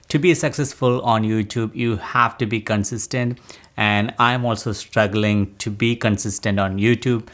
To be successful on YouTube, you have to be consistent, and I'm also struggling to be consistent on YouTube.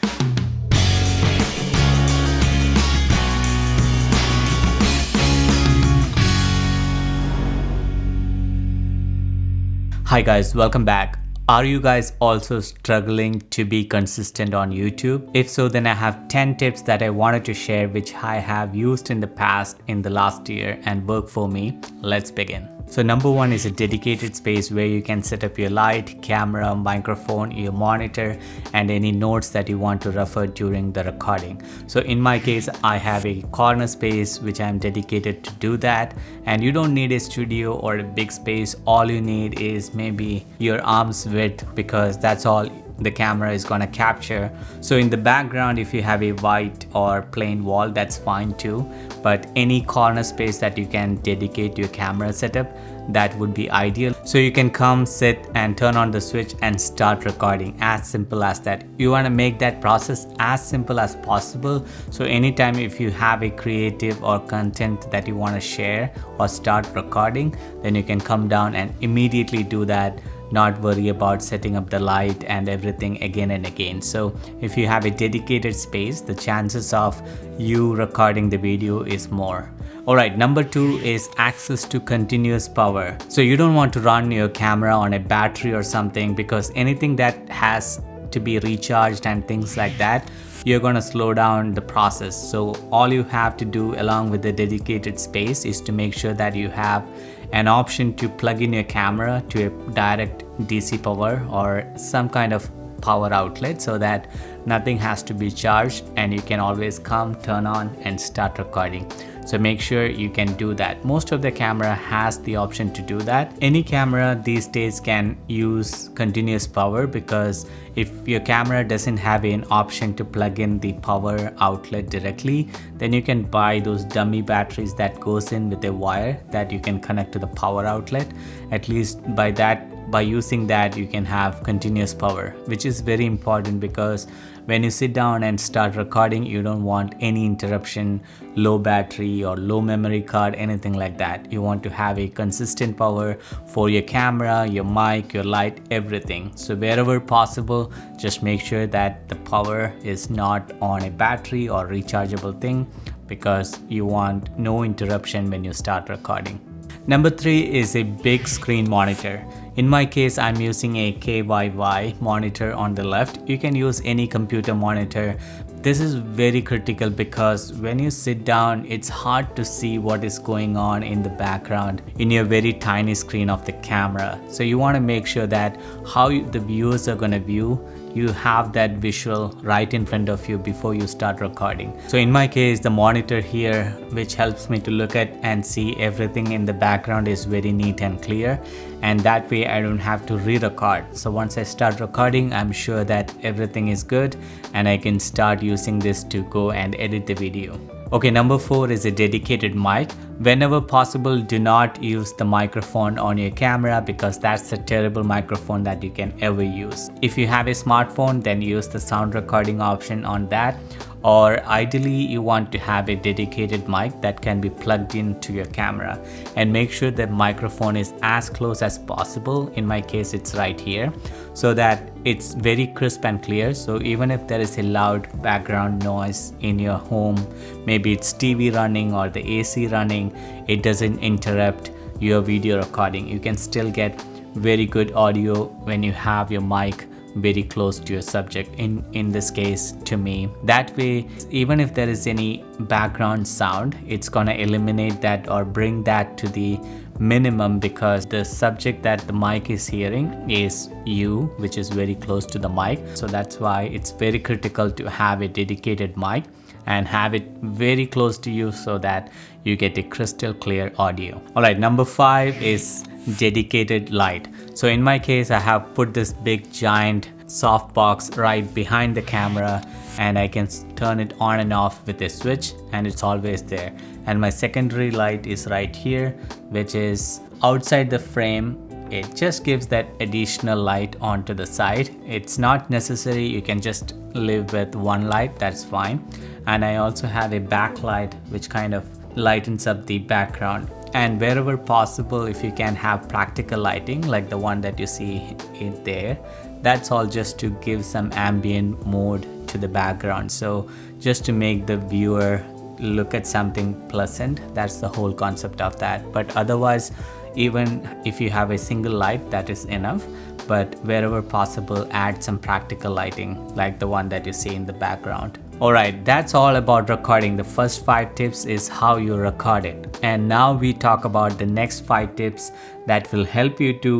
Hi guys, welcome back. Are you guys also struggling to be consistent on YouTube? If so, then I have 10 tips that I wanted to share which I have used in the past in the last year and work for me. Let's begin. So number one is a dedicated space where you can set up your light, camera, microphone, your monitor, and any notes that you want to refer during the recording. So in my case, I have a corner space which I'm dedicated to do that. And you don't need a studio or a big space. All you need is maybe your arm's width, because that's all the camera is gonna capture. So in the background, if you have a white or plain wall, that's fine too. But any corner space that you can dedicate your camera setup, that would be ideal. So you can come, sit, and turn on the switch and start recording. As simple as that. You want to make that process as simple as possible. So anytime if you have a creative or content that you want to share or start recording, then you can come down and immediately do that. Not worry about setting up the light and everything again and again. So if you have a dedicated space, the chances of you recording the video is more. Alright, number two is access to continuous power. So you don't want to run your camera on a battery or something, because anything that has to be recharged and things like that, you're going to slow down the process. So all you have to do along with the dedicated space is to make sure that you have an option to plug in your camera to a direct DC power or some kind of power outlet, so that nothing has to be charged and you can always come, turn on, and start recording. So make sure you can do that. Most of the camera has the option to do that. Any camera these days can use continuous power, because if your camera doesn't have an option to plug in the power outlet directly, then you can buy those dummy batteries that goes in with a wire that you can connect to the power outlet. At least by using that, you can have continuous power, which is very important, because when you sit down and start recording, you don't want any interruption, low battery or low memory card, anything like that. You want to have a consistent power for your camera, your mic, your light, everything. So wherever possible, just make sure that the power is not on a battery or rechargeable thing, because you want no interruption when you start recording. Number three is a big screen monitor. In my case, I'm using a KYY monitor on the left. You can use any computer monitor. This is very critical, because when you sit down, it's hard to see what is going on in the background in your very tiny screen of the camera. So you want to make sure that the viewers are going to view, you have that visual right in front of you before you start recording. So in my case, the monitor here, which helps me to look at and see everything in the background, is very neat and clear, and that way I don't have to re-record. So once I start recording, I'm sure that everything is good and I can start using this to go and edit the video. Okay, number four is a dedicated mic. Whenever possible, do not use the microphone on your camera, because that's a terrible microphone that you can ever use. If you have a smartphone, then use the sound recording option on that. Or ideally, you want to have a dedicated mic that can be plugged into your camera, and make sure the microphone is as close as possible. In my case, it's right here, so that it's very crisp and clear. So even if there is a loud background noise in your home, maybe it's TV running or the AC running, it doesn't interrupt your video recording. You can still get very good audio when you have your mic very close to your subject, in this case to me. That way, even if there is any background sound, it's gonna eliminate that or bring that to the minimum, because the subject that the mic is hearing is you, which is very close to the mic. So that's why it's very critical to have a dedicated mic and have it very close to you, so that you get a crystal clear audio. Alright, number five is dedicated light. So in my case, I have put this big giant softbox right behind the camera, and I can turn it on and off with a switch, and it's always there. And my secondary light is right here, which is outside the frame. It just gives that additional light onto the side. It's not necessary, you can just live with one light, that's fine. And I also have a backlight which kind of lightens up the background. And wherever possible, if you can have practical lighting like the one that you see in there, that's all just to give some ambient mode to the background, so just to make the viewer look at something pleasant. That's the whole concept of that. But otherwise, even if you have a single light, that is enough. But wherever possible, add some practical lighting like the one that you see in the background. Alright, that's all about recording. The first 5 tips is how you record it. And now we talk about the next 5 tips that will help you to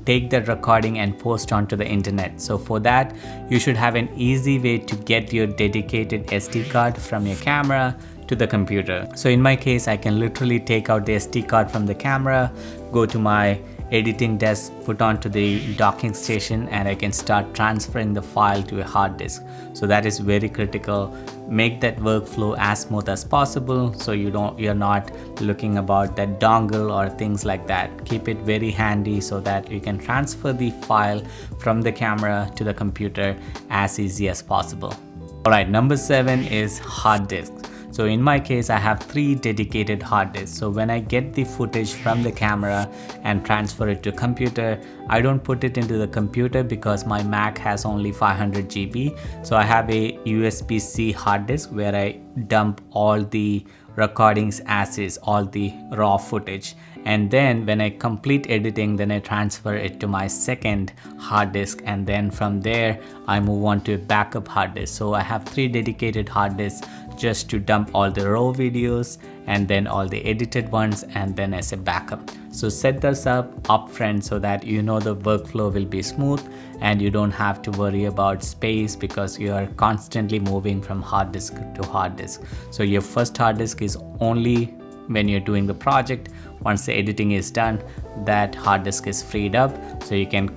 take that recording and post onto the internet. So for that, you should have an easy way to get your dedicated SD card from your camera to the computer. So in my case, I can literally take out the SD card from the camera, go to my editing desk, put onto the docking station, and I can start transferring the file to a hard disk. So that is very critical. Make that workflow as smooth as possible, so you're not looking about that dongle or things like that. Keep it very handy so that you can transfer the file from the camera to the computer as easy as possible. Alright, number 7 is hard disk. So in my case, I have 3 dedicated hard disks. So when I get the footage from the camera and transfer it to computer, I don't put it into the computer because my Mac has only 500 GB. So I have a USB-C hard disk where I dump all the recordings as is, all the raw footage. And then when I complete editing, then I transfer it to my second hard disk, and then from there I move on to a backup hard disk. So I have 3 dedicated hard disks just to dump all the raw videos and then all the edited ones, and then as a backup. So set this up upfront so that you know the workflow will be smooth and you don't have to worry about space because you are constantly moving from hard disk to hard disk. So your first hard disk is only when you're doing the project. Once the editing is done, that hard disk is freed up, so you can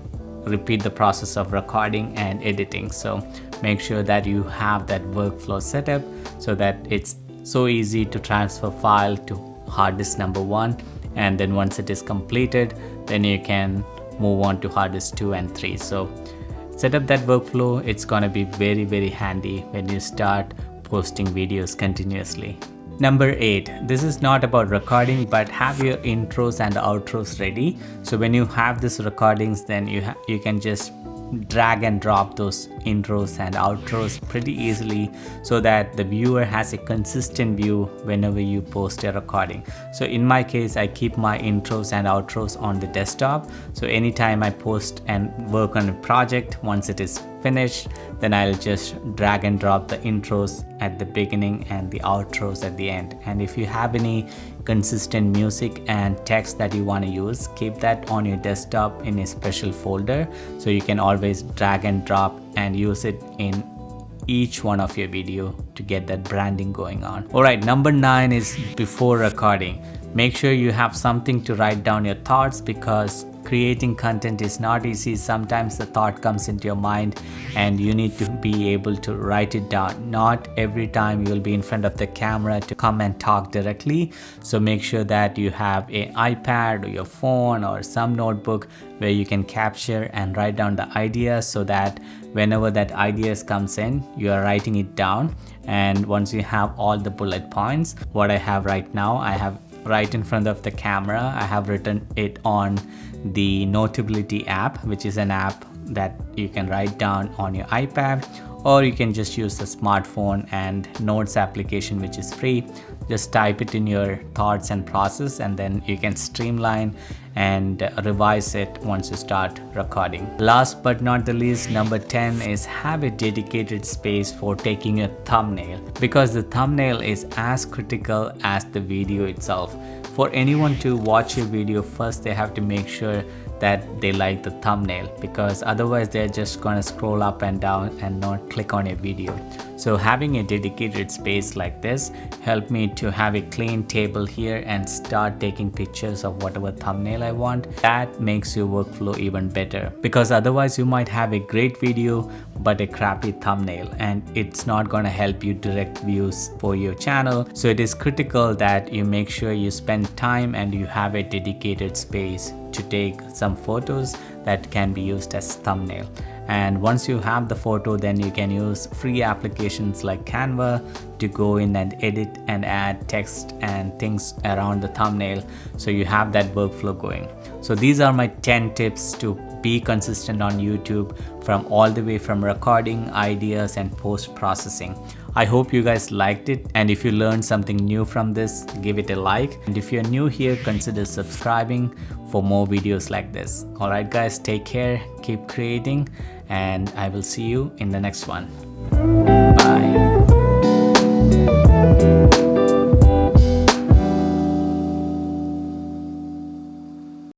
repeat the process of recording and editing. So make sure that you have that workflow set up so that it's so easy to transfer file to hard disk number 1, and then once it is completed, then you can move on to hard disk 2 and 3. So set up that workflow. It's gonna be very, very handy when you start posting videos continuously. Number 8, this is not about recording, but have your intros and outros ready. So when you have these recordings, then you can just drag and drop those intros and outros pretty easily so that the viewer has a consistent view whenever you post a recording. So in my case, I keep my intros and outros on the desktop. So anytime I post and work on a project, once it is finished, then I'll just drag and drop the intros at the beginning and the outros at the end. And if you have any consistent music and text that you want to use, keep that on your desktop in a special folder so you can always drag and drop and use it in each one of your video to get that branding going on. Alright, number 9 is before recording. Make sure you have something to write down your thoughts, because creating content is not easy. Sometimes the thought comes into your mind and you need to be able to write it down. Not every time you will be in front of the camera to come and talk directly. So make sure that you have an iPad or your phone or some notebook where you can capture and write down the ideas, so that whenever that ideas comes in, you are writing it down. And once you have all the bullet points, what I have right now, I have right in front of the camera, I have written it on the Notability app, which is an app that you can write down on your iPad, or you can just use the smartphone and notes application, which is free. Just type it in your thoughts and process, and then you can streamline and revise it once you start recording. Last but not the least, number 10 is have a dedicated space for taking a thumbnail, because the thumbnail is as critical as the video itself. For anyone to watch your video, first they have to make sure that they like the thumbnail, because otherwise they're just gonna scroll up and down and not click on a video. So having a dedicated space like this helped me to have a clean table here and start taking pictures of whatever thumbnail I want. That makes your workflow even better, because otherwise you might have a great video but a crappy thumbnail, and it's not gonna help you direct views for your channel. So it is critical that you make sure you spend time and you have a dedicated space to take some photos that can be used as thumbnail. And once you have the photo, then you can use free applications like Canva to go in and edit and add text and things around the thumbnail, so you have that workflow going. So these are my 10 tips to be consistent on YouTube, from all the way from recording, ideas, and post processing. I hope you guys liked it, and if you learned something new from this, give it a like, and if you're new here, consider subscribing for more videos like this. Alright guys, take care, keep creating, and I will see you in the next one.